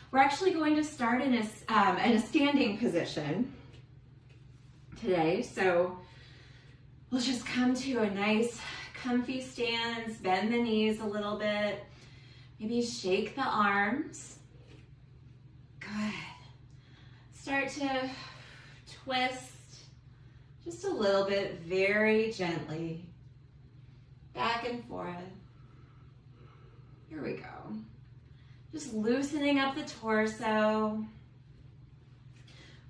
We're actually going to start in a standing position today. So we'll just come to a nice comfy stance, bend the knees a little bit, maybe shake the arms. Good. Start to twist just a little bit, very gently, back and forth. Here we go. Just loosening up the torso.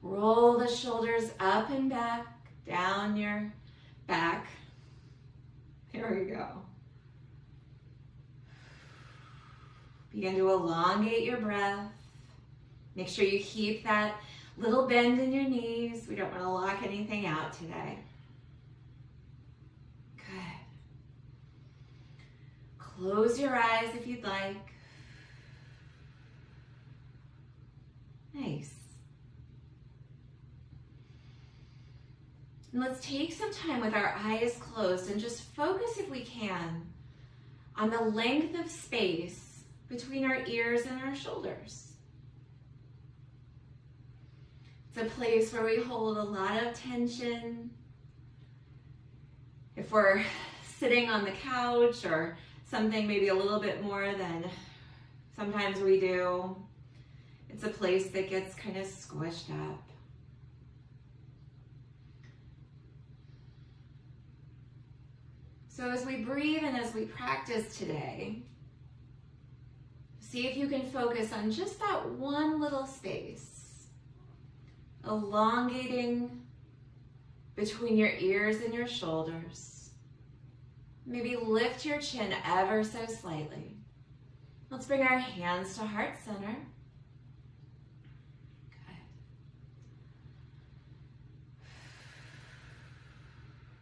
Roll the shoulders up and back, down your back. Here we go. Begin to elongate your breath. Make sure you keep that little bend in your knees. We don't want to lock anything out today. Good. Close your eyes if you'd like. Nice. And let's take some time with our eyes closed and just focus, if we can, on the length of space between our ears and our shoulders. It's a place where we hold a lot of tension. If we're sitting on the couch or something maybe a little bit more than sometimes we do, it's a place that gets kind of squished up. So as we breathe and as we practice today, see if you can focus on just that one little space, elongating between your ears and your shoulders. Maybe lift your chin ever so slightly. Let's bring our hands to heart center.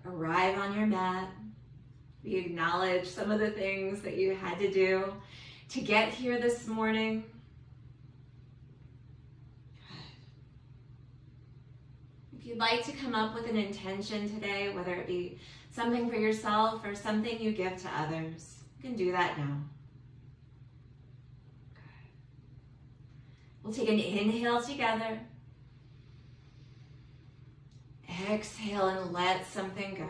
Good. Arrive on your mat. We acknowledge some of the things that you had to do to get here this morning. Good. If you'd like to come up with an intention today, whether it be something for yourself or something you give to others, you can do that now. Good. We'll take an inhale together. Exhale and let something go.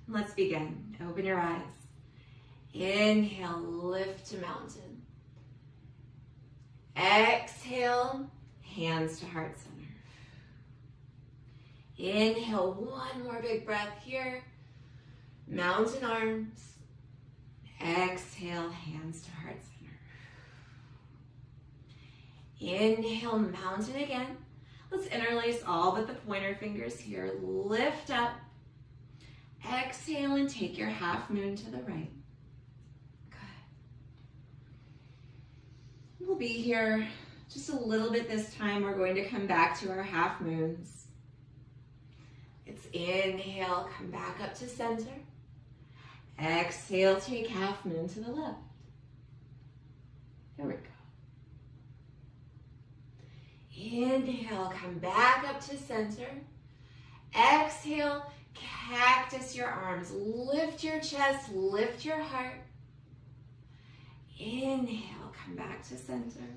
Let's begin. Open your eyes. Inhale, lift to mountain. Exhale, hands to heart center. Inhale, one more big breath here. Mountain arms. Exhale, hands to heart center. Inhale, mountain again. Let's interlace all but the pointer fingers here. Lift up. Exhale and take your half moon to the right. Good. We'll be here just a little bit this time. We're going to come back to our half moons. It's inhale, come back up to center. Exhale, take half moon to the left. There we go. Inhale, come back up to center. Exhale, cactus your arms, lift your chest, lift your heart. Inhale, come back to center.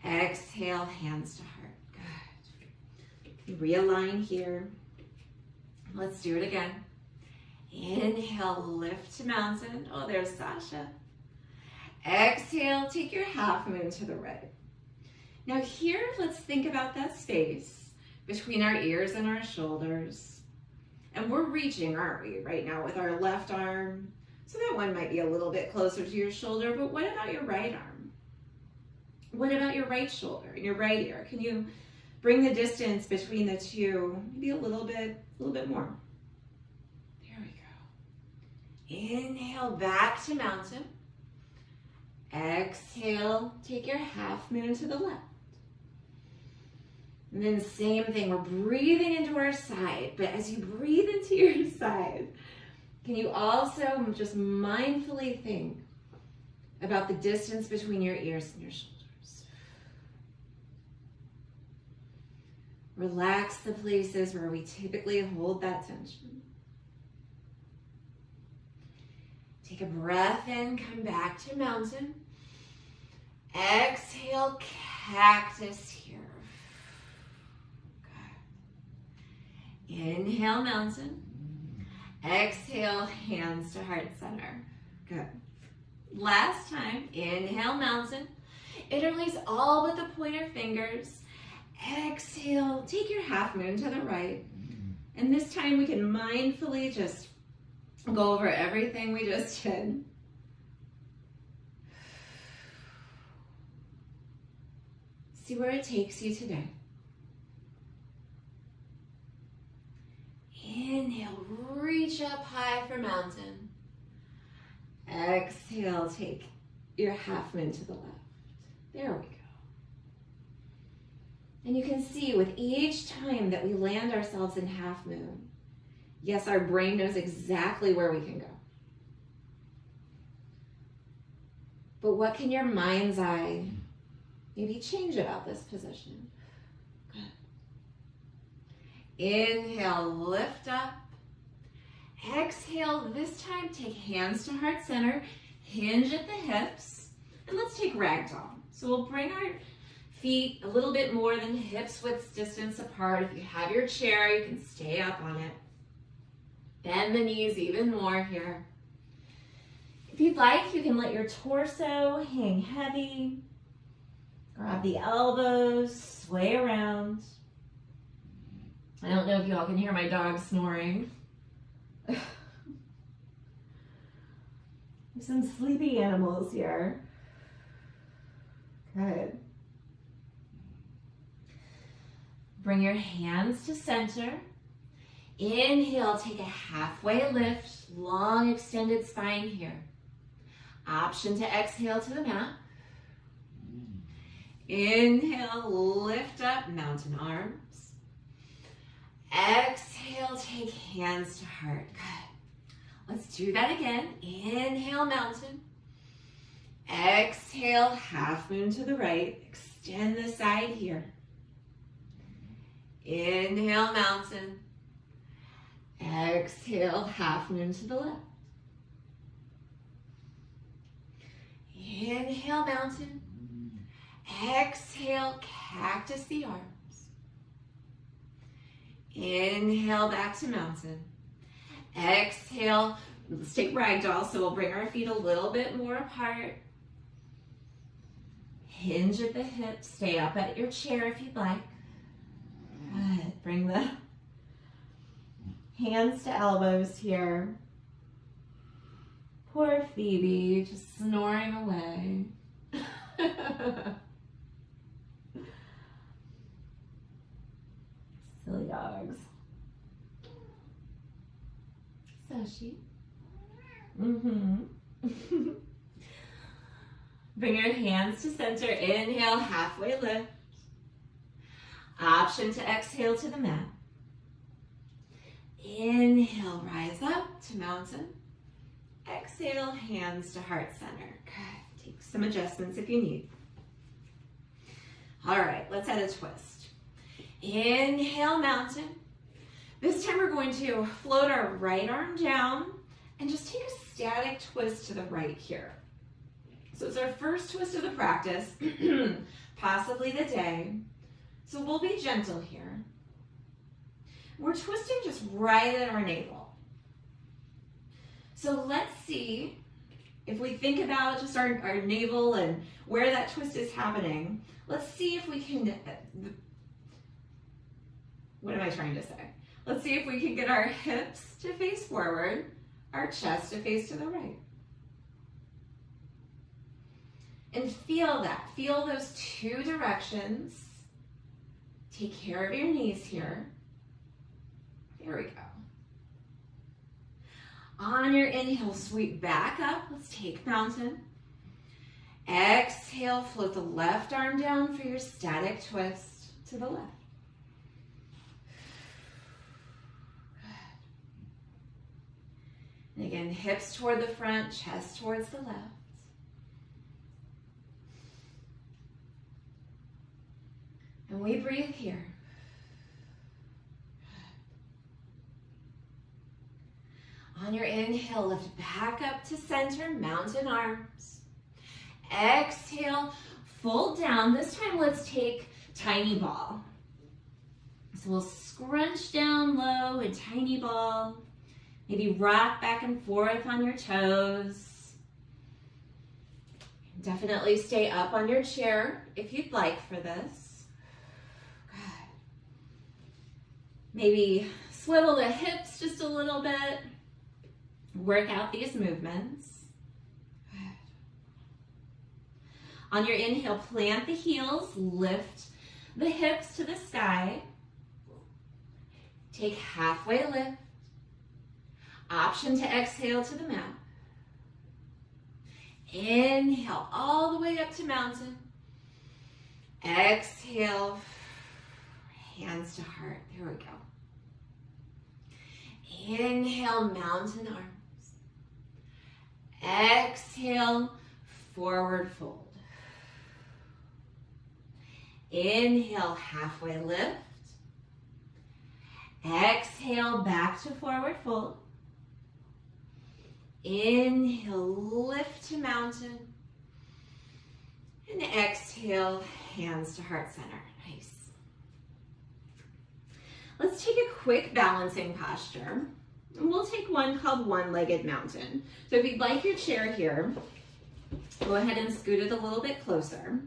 Exhale, hands to heart. Good. Realign here. Let's do it again. Inhale, lift to mountain. Oh, there's Sasha. Exhale, take your half moon to the right. Now here, let's think about that space between our ears and our shoulders. And we're reaching, aren't we, right now with our left arm? So that one might be a little bit closer to your shoulder, but what about your right arm? What about your right shoulder and your right ear? Can you bring the distance between the two maybe a little bit more? There we go. Inhale, back to mountain. Exhale, take your half moon to the left. And then same thing, we're breathing into our side, but as you breathe into your side, can you also just mindfully think about the distance between your ears and your shoulders? Relax the places where we typically hold that tension. Take a breath in, come back to mountain. Exhale, cactus here. Good. Inhale, mountain. Exhale, hands to heart center. Good. Last time, inhale, mountain. Interlace all but the pointer fingers. Exhale, take your half moon to the right. And this time we can mindfully just go over everything we just did. See where it takes you today. Inhale, reach up high for mountain. Exhale, take your half moon to the left. There we go. And you can see with each time that we land ourselves in half moon, yes, our brain knows exactly where we can go. But what can your mind's eye maybe change about this position? Good. Inhale, lift up. Exhale, this time take hands to heart center, hinge at the hips, and let's take ragdoll. So we'll bring our feet a little bit more than hips width distance apart. If you have your chair, you can stay up on it. Bend the knees even more here. If you'd like, you can let your torso hang heavy. Grab the elbows, sway around. I don't know if y'all can hear my dog snoring. There's some sleepy animals here. Good. Bring your hands to center. Inhale, take a halfway lift, long extended spine here. Option to exhale to the mat. Inhale, lift up, mountain arms. Exhale, take hands to heart. Good. Let's do that again. Inhale, mountain. Exhale, half moon to the right. Extend the side here. Inhale, mountain. Exhale, half moon to the left. Inhale, mountain. Exhale, cactus the arms. Inhale, back to mountain. Exhale, let's take ragdoll, so we'll bring our feet a little bit more apart. Hinge at the hips, stay up at your chair if you'd like. Good. Bring the hands to elbows here. Poor Phoebe, just snoring away. Silly dogs. So she. Bring your hands to center. Inhale, halfway lift. Option to exhale to the mat. Inhale, rise up to mountain. Exhale, hands to heart center. Good. Take some adjustments if you need. All right, let's add a twist. Inhale, mountain. This time we're going to float our right arm down and just take a static twist to the right here. So it's our first twist of the practice, possibly the day. So we'll be gentle here. We're twisting just right at our navel. So let's see if we think about just our navel and where that twist is happening. Let's see if we can, what am I trying to say? Let's see if we can get our hips to face forward, our chest to face to the right. And feel that. Feel those two directions. Take care of your knees here. There we go. On your inhale, sweep back up. Let's take mountain. Exhale, float the left arm down for your static twist to the left. And again, hips toward the front, chest towards the left. And we breathe here. On your inhale, lift back up to center, mountain arms. Exhale, fold down. This time, let's take tiny ball. So we'll scrunch down low and tiny ball. Maybe rock back and forth on your toes. Definitely stay up on your chair if you'd like for this. Good. Maybe swivel the hips just a little bit. Work out these movements. Good. On your inhale, plant the heels, lift the hips to the sky. Take halfway lift. Option to exhale to the mat. Inhale all the way up to mountain. Exhale, hands to heart. There we go. Inhale, mountain arms. Exhale, forward fold. Inhale, halfway lift. Exhale, back to forward fold. Inhale, lift to mountain. And exhale, hands to heart center. Nice. Let's take a quick balancing posture. And we'll take one called one-legged mountain. So if you'd like your chair here, go ahead and scoot it a little bit closer.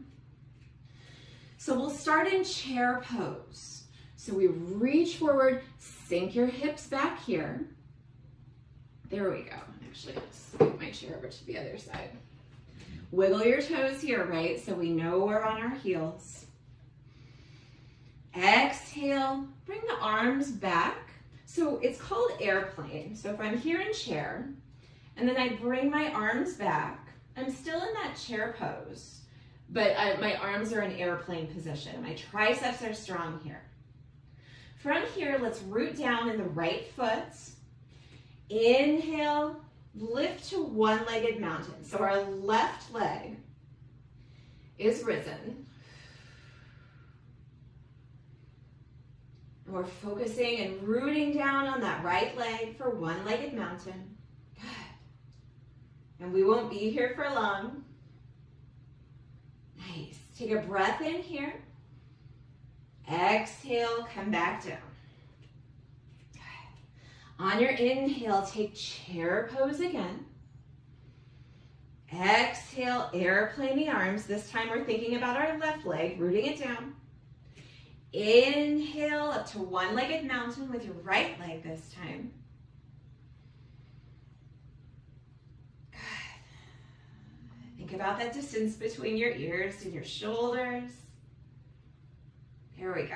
So we'll start in chair pose. So we reach forward, sink your hips back here. There we go. Actually, let's scoot my chair over to the other side. Wiggle your toes here, right? So we know we're on our heels. Exhale, bring the arms back. So it's called airplane. So if I'm here in chair, and then I bring my arms back, I'm still in that chair pose, but my arms are in airplane position. My triceps are strong here. From here, let's root down in the right foot. Inhale, lift to one-legged mountain. So our left leg is risen. And we're focusing and rooting down on that right leg for one-legged mountain. Good. And we won't be here for long. Nice. Take a breath in here. Exhale, come back down. On your inhale, take chair pose again. Exhale, airplane the arms. This time we're thinking about our left leg, rooting it down. Inhale up to one-legged mountain with your right leg this time. Good. Think about that distance between your ears and your shoulders. Here we go.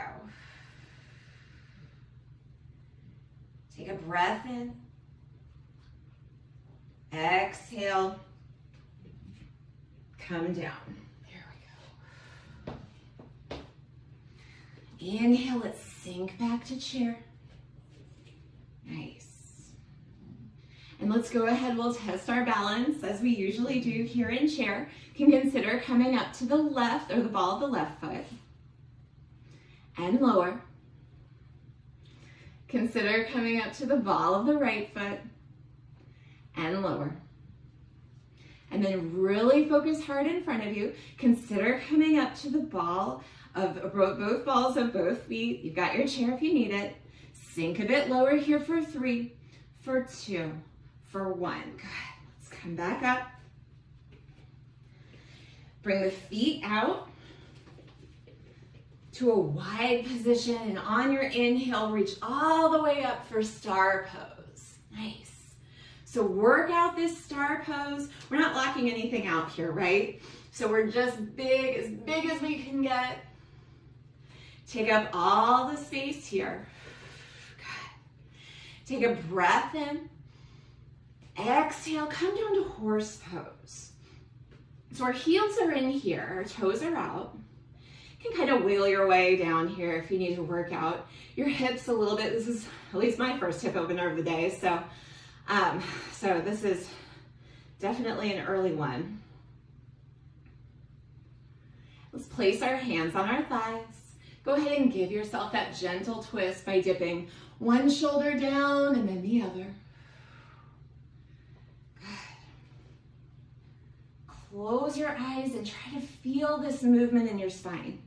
Take a breath in. Exhale. Come down. There we go. Inhale, let's sink back to chair. Nice. And let's go ahead, we'll test our balance as we usually do here in chair. You can consider coming up to the left or the ball of the left foot and lower. Consider coming up to the ball of the right foot and lower. And then really focus hard in front of you. Consider coming up to the ball of both balls of both feet. You've got your chair if you need it. Sink a bit lower here for 3, for 2, for 1. Good. Let's come back up. Bring the feet out to a wide position, and on your inhale, reach all the way up for star pose. Nice. So work out this star pose. We're not locking anything out here, right? So we're just big as we can get. Take up all the space here. Good. Take a breath in. Exhale, come down to horse pose. So our heels are in here, our toes are out. You can kind of wheel your way down here if you need to work out your hips a little bit. This is at least my first hip opener of the day, so this is definitely an early one. Let's place our hands on our thighs. Go ahead and give yourself that gentle twist by dipping one shoulder down and then the other. close your eyes and try to feel this movement in your spine.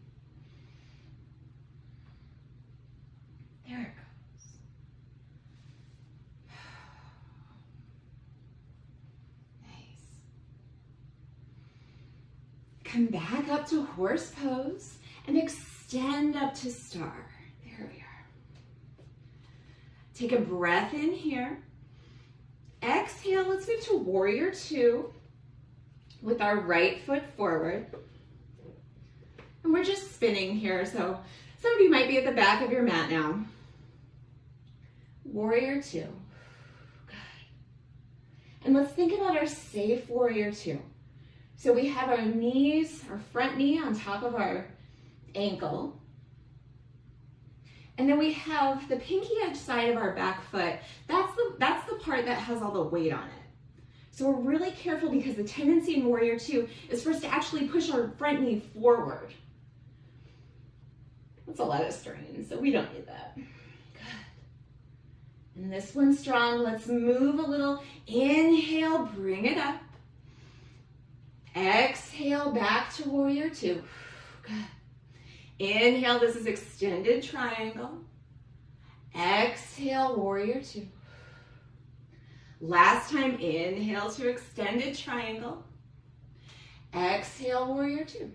There it goes. Nice. Come back up to horse pose and extend up to star. There we are. Take a breath in here. Exhale, let's move to warrior two with our right foot forward. And we're just spinning here, so some of you might be at the back of your mat now. Warrior two. Good. And let's think about our safe warrior two. So we have our knees, our front knee on top of our ankle. And then we have the pinky edge side of our back foot. That's the part that has all the weight on it. So we're really careful because the tendency in warrior two is for us to actually push our front knee forward. That's a lot of strain, so we don't need that. Good. And this one's strong. Let's move a little. Inhale, bring it up. Exhale, back to warrior two. Good. Inhale, this is extended triangle. Exhale, warrior two. Last time, inhale to extended triangle. Exhale, warrior two.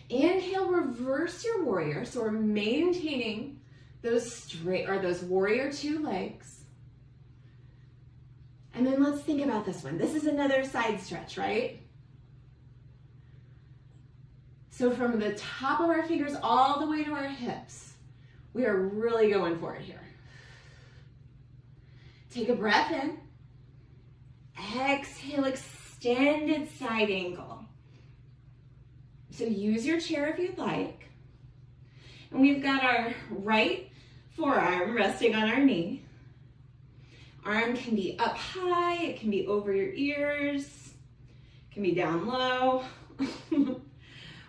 Inhale, reverse your warrior. So we're maintaining those straight or those warrior two legs. And then let's think about this one. This is another side stretch, right? So from the top of our fingers all the way to our hips, we are really going for it here. Take a breath in. Exhale, extended side angle. So use your chair if you'd like. And we've got our right forearm resting on our knee. Arm can be up high, it can be over your ears, it can be down low.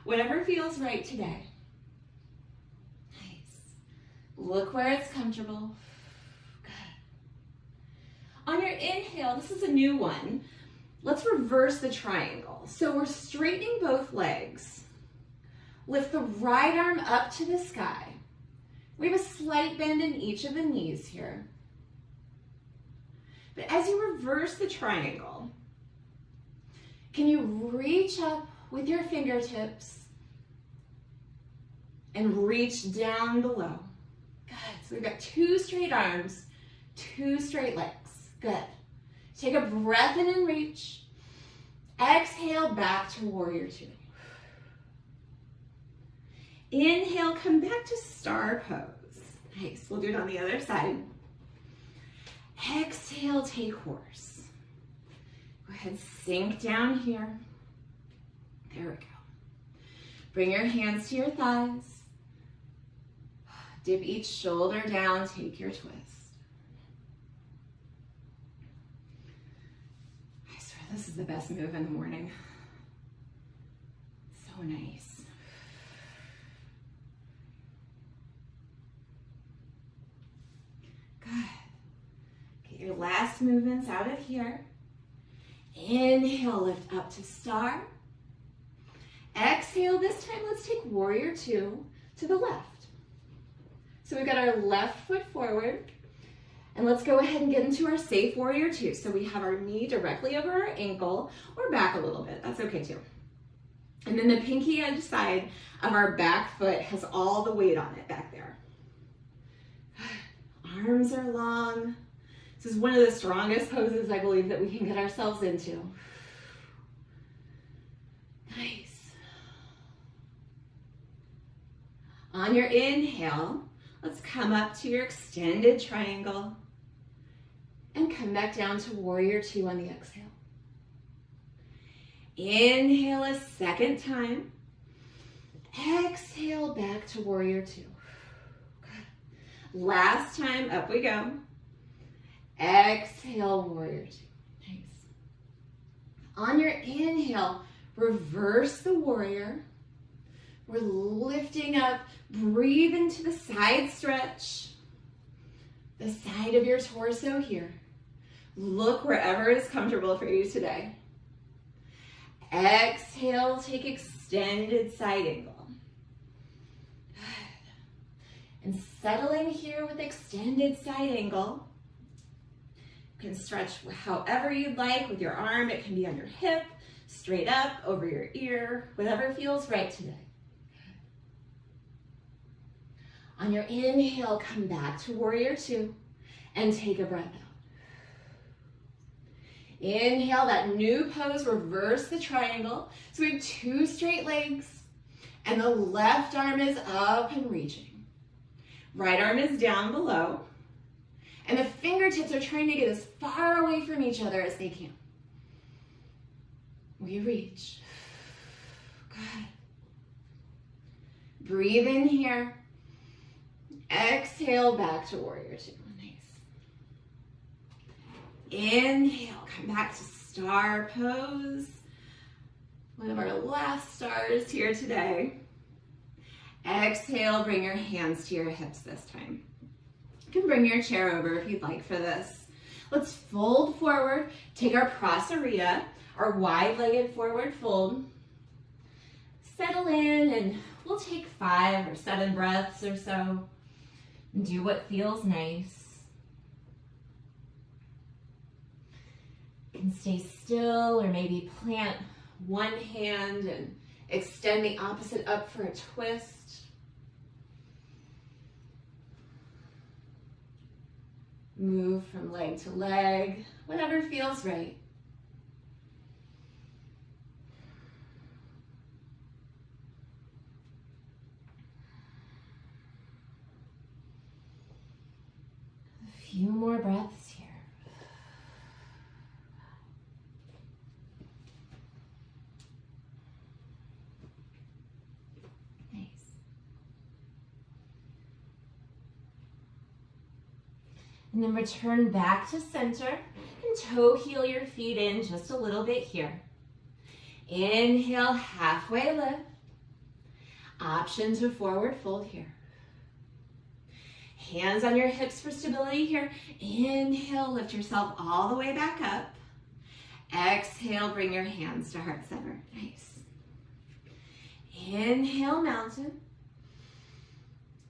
Whatever feels right today. Nice. Look where it's comfortable. Good. On your inhale, this is a new one. Let's reverse the triangle. So we're straightening both legs. Lift the right arm up to the sky. We have a slight bend in each of the knees here. But as you reverse the triangle, can you reach up with your fingertips and reach down below? Good. So we've got two straight arms, two straight legs. Good. Take a breath in and reach. Exhale, back to warrior two. Inhale, come back to star pose. Nice. We'll do it on the other side. Exhale, take horse. Go ahead, sink down here. There we go. Bring your hands to your thighs. Dip each shoulder down, take your twist. I swear this is the best move in the morning. So nice. Good. Get your last movements out of here. Inhale, lift up to star. Exhale, this time let's take warrior two to the left. So we've got our left foot forward, and let's go ahead and get into our safe warrior two. So we have our knee directly over our ankle, or back a little bit, that's okay too. And then the pinky edge side of our back foot has all the weight on it back there. Arms are long. This is one of the strongest poses I believe that we can get ourselves into. Nice. On your inhale, let's come up to your extended triangle and come back down to warrior two on the exhale. Inhale a second time. Exhale back to warrior two. Good. Last time, up we go. Exhale, warrior two. Nice. On your inhale, reverse the warrior. We're lifting up, breathe into the side stretch. The side of your torso here. Look wherever is comfortable for you today. Exhale, take extended side angle. And settling here with extended side angle. You can stretch however you'd like with your arm. It can be on your hip, straight up, over your ear, whatever feels right today. On your inhale, come back to warrior two and take a breath out. Inhale, that new pose, reverse the triangle. So we have two straight legs and the left arm is up and reaching. Right arm is down below and the fingertips are trying to get as far away from each other as they can. We reach. Good. Breathe in here. Exhale, back to warrior two. Nice. Inhale, come back to star pose. One of our last stars here today. Exhale, bring your hands to your hips this time. You can bring your chair over if you'd like for this. Let's fold forward. Take our Prasarita, our wide-legged forward fold. Settle in and we'll take 5 or 7 breaths or so. Do what feels nice. You can stay still or maybe plant one hand and extend the opposite up for a twist. Move from leg to leg, whatever feels right. A few more breaths here. Nice. And then return back to center and toe heel your feet in just a little bit here. Inhale, halfway lift. Option to forward fold here. Hands on your hips for stability here. Inhale, lift yourself all the way back up. Exhale, bring your hands to heart center. Nice. Inhale, mountain.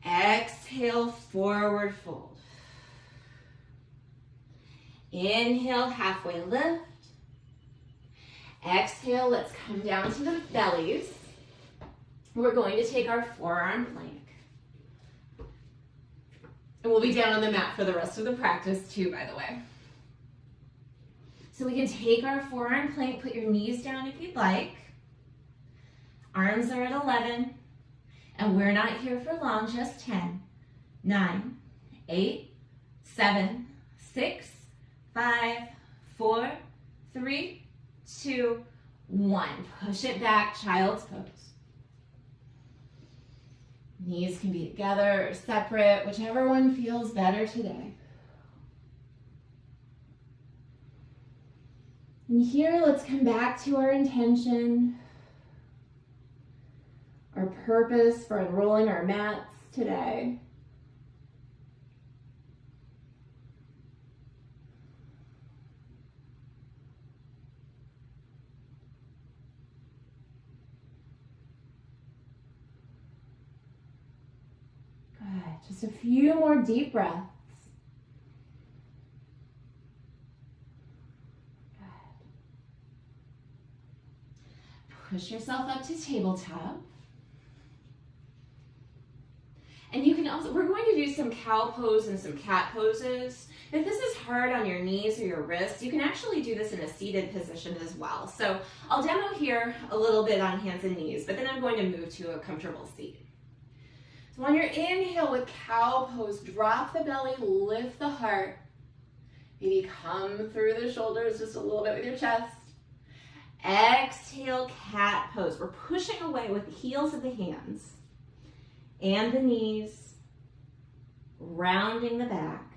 Exhale, forward fold. Inhale, halfway lift. Exhale, let's come down to the bellies. We're going to take our forearm plank. And we'll be down on the mat for the rest of the practice too, by the way. So we can take our forearm plank, put your knees down if you'd like. Arms are at 11. And we're not here for long, just 10, 9, 8, 7, 6, 5, 4, 3, 2, 1. Push it back, child's pose. Knees can be together or separate, whichever one feels better today. And here, let's come back to our intention, our purpose for unrolling our mats today. Just a few more deep breaths. Good. Push yourself up to tabletop. And you can also, we're going to do some cow pose and some cat poses. If this is hard on your knees or your wrists, you can actually do this in a seated position as well. So I'll demo here a little bit on hands and knees, but then I'm going to move to a comfortable seat. So on your inhale with cow pose, drop the belly, lift the heart. Maybe come through the shoulders just a little bit with your chest. Exhale, cat pose. We're pushing away with the heels of the hands and the knees, rounding the back.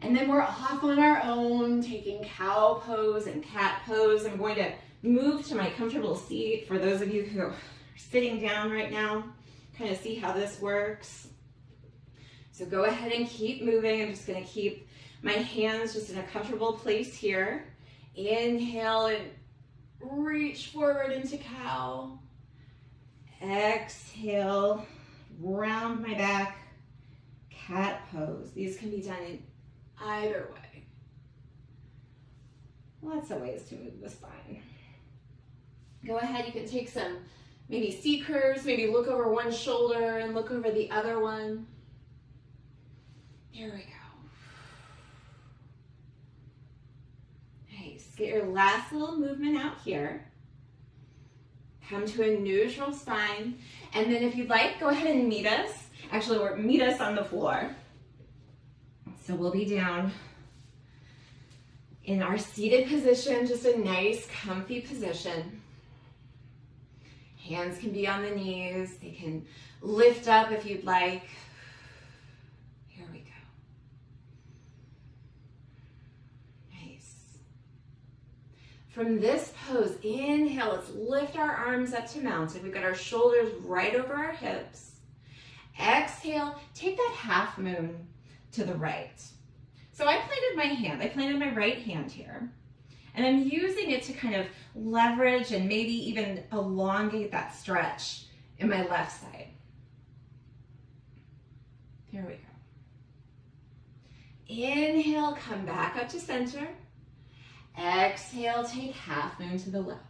And then we're off on our own, taking cow pose and cat pose. I'm going to move to my comfortable seat for those of you who are sitting down right now. Kind of see how this works. So go ahead and keep moving. I'm just going to keep my hands just in a comfortable place here. Inhale and Reach forward into cow. Exhale, round my back, cat pose. These can be done in either way. Lots of ways to move the spine. Go ahead, you can take some maybe C curves, maybe look over one shoulder and look over the other one. There we go. Nice. Get your last little movement out here. Come to a neutral spine. And then if you'd like, go ahead and meet us. Actually, meet us on the floor. So we'll be down in our seated position, just a nice, comfy position. Hands can be on the knees. They can lift up if you'd like. Here we go. Nice. From this pose, inhale, let's lift our arms up to mountain. We've got our shoulders right over our hips. Exhale, take that half moon to the right. So I planted my right hand here. And I'm using it to kind of leverage and maybe even elongate that stretch in my left side. Here we go. Inhale, come back up to center. Exhale, take half moon to the left.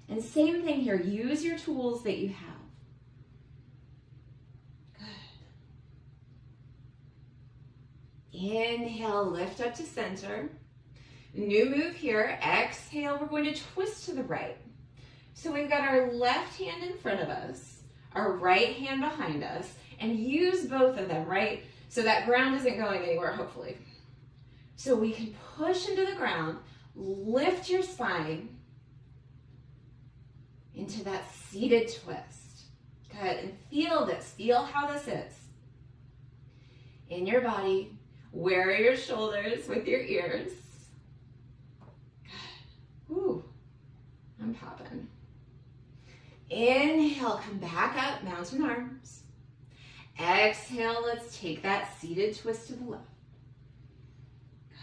And same thing here, use your tools that you have. Good. Inhale, lift up to center. New move here. Exhale, we're going to twist to the right. So we've got our left hand in front of us, our right hand behind us, and use both of them, right? So that ground isn't going anywhere, hopefully. So we can push into the ground, lift your spine into that seated twist. Good, and feel this, feel how this is. In your body, where are your shoulders with your ears? Ooh, I'm popping. Inhale, come back up, mountain arms. Exhale, let's take that seated twist to the left. Good.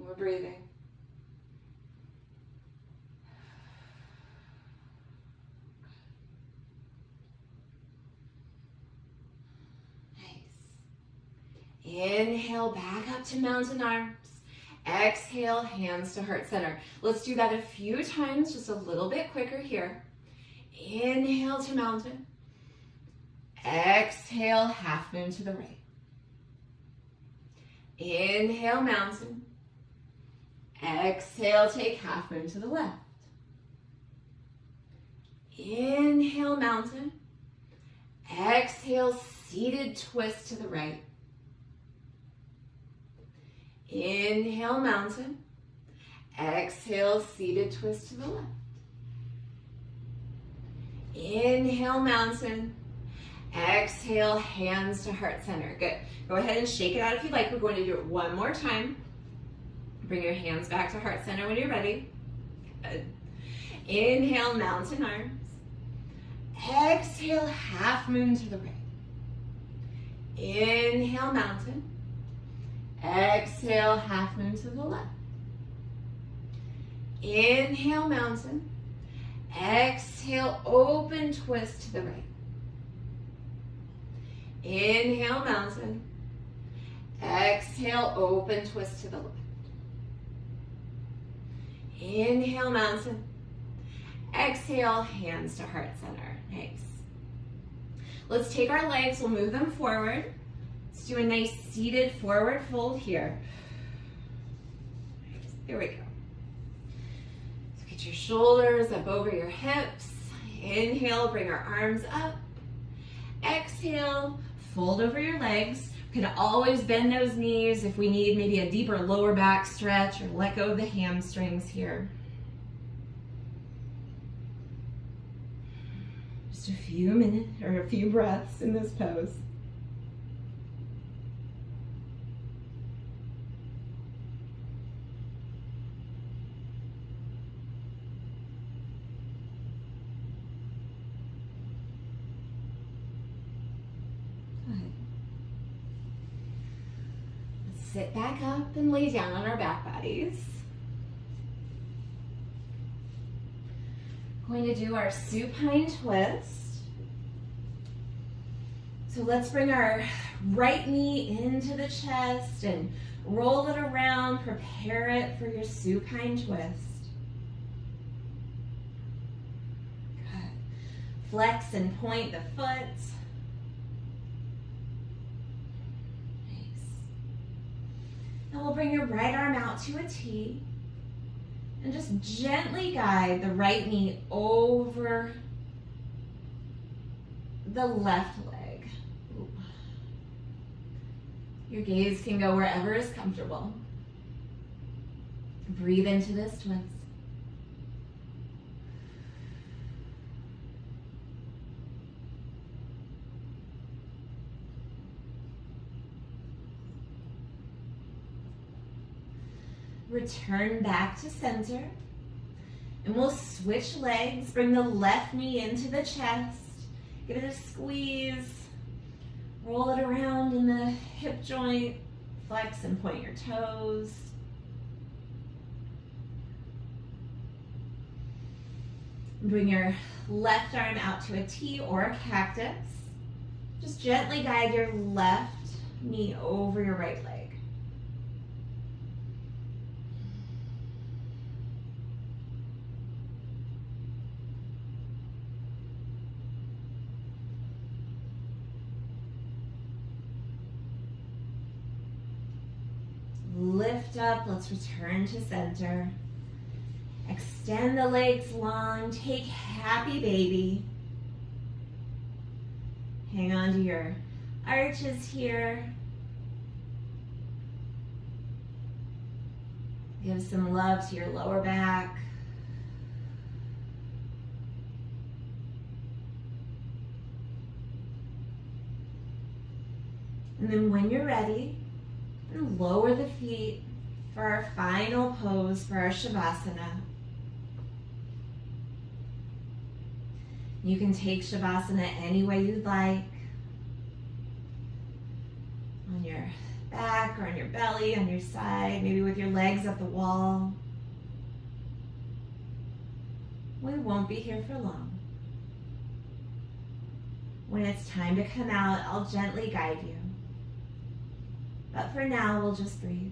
We're breathing. Nice. Inhale, back up to mountain arms. Exhale, hands to heart center. Let's do that a few times, just a little bit quicker here. Inhale to mountain. Exhale, half moon to the right. Inhale, mountain. Exhale, take half moon to the left. Inhale, mountain. Exhale, seated twist to the right. Inhale, mountain. Exhale, seated twist to the left. Inhale, mountain. Exhale, hands to heart center. Good. Go ahead and shake it out if you'd like. We're going to do it one more time. Bring your hands back to heart center when you're ready. Good. Inhale, mountain arms. Exhale, half moon to the right. Inhale, mountain. Exhale, half moon to the left. Inhale, mountain. Exhale, open twist to the right. Inhale, mountain. Exhale, open twist to the left. Inhale, mountain. Exhale, hands to heart center. Nice. Let's take our legs, we'll move them forward. Let's do a nice seated forward fold here. Here we go. So get your shoulders up over your hips. Inhale, bring our arms up. Exhale, fold over your legs. We can always bend those knees if we need maybe a deeper lower back stretch or let go of the hamstrings here. Just a few minutes or a few breaths in this pose. Sit back up and lay down on our back bodies. Going to do our supine twist. So let's bring our right knee into the chest and roll it around. Prepare it for your supine twist. Good. Flex and point the foot. Nice. Now we'll bring your right arm out to a T. And just gently guide the right knee over the left leg. Ooh. Your gaze can go wherever is comfortable. Breathe into this twist. Return back to center. And we'll switch legs. Bring the left knee into the chest. Give it a squeeze. Roll it around in the hip joint. Flex and point your toes. Bring your left arm out to a T or a cactus. Just gently guide your left knee over your right leg. Lift up, let's return to center. Extend the legs long, take happy baby. Hang on to your arches here. Give some love to your lower back. And then when you're ready, and lower the feet for our final pose for our Shavasana. You can take Shavasana any way you'd like. On your back or on your belly, on your side, maybe with your legs at the wall. We won't be here for long. When it's time to come out, I'll gently guide you. But for now, we'll just breathe.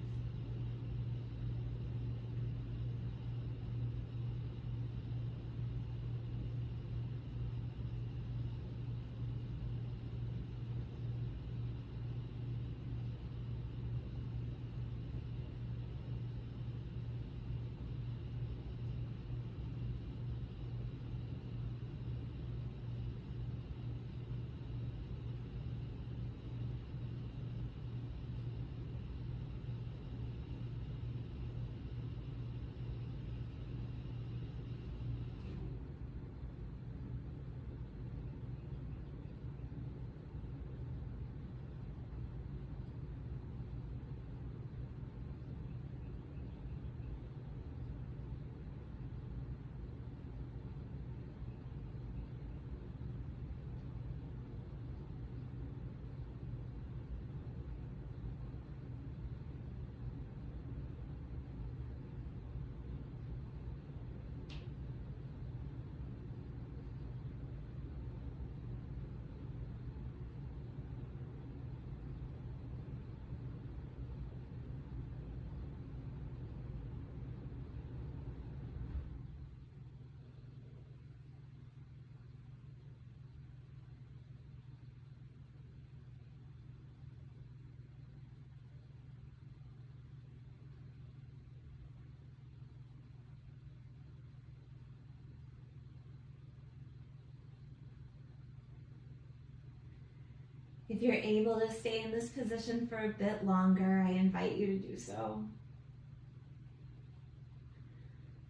If you're able to stay in this position for a bit longer, I invite you to do so.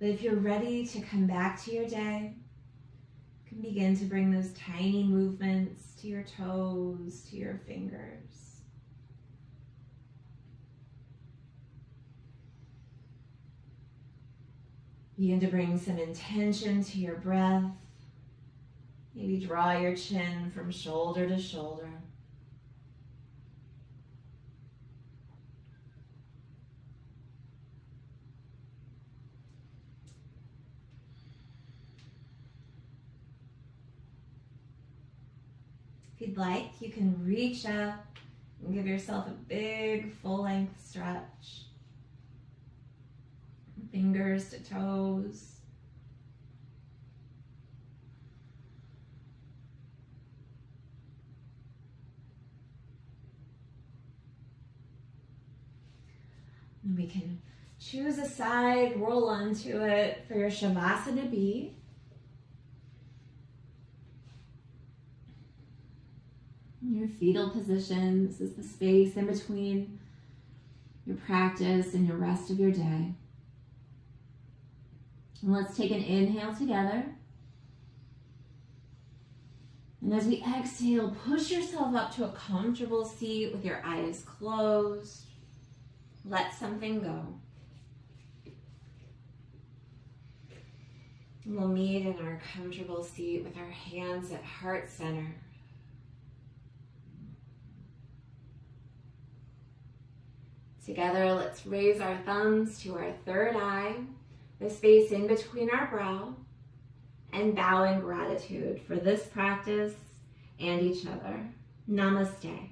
But if you're ready to come back to your day, you can begin to bring those tiny movements to your toes, to your fingers. Begin to bring some intention to your breath. Maybe draw your chin from shoulder to shoulder. If you'd like, you can reach up and give yourself a big full-length stretch. Fingers to toes. And we can choose a side, roll onto it for your Shavasana B. Your fetal position, this is the space in between your practice and your rest of your day. And let's take an inhale together. And as we exhale, push yourself up to a comfortable seat with your eyes closed. Let something go. We'll meet in our comfortable seat with our hands at heart center. Together, let's raise our thumbs to our third eye, the space in between our brow, and bow in gratitude for this practice and each other. Namaste.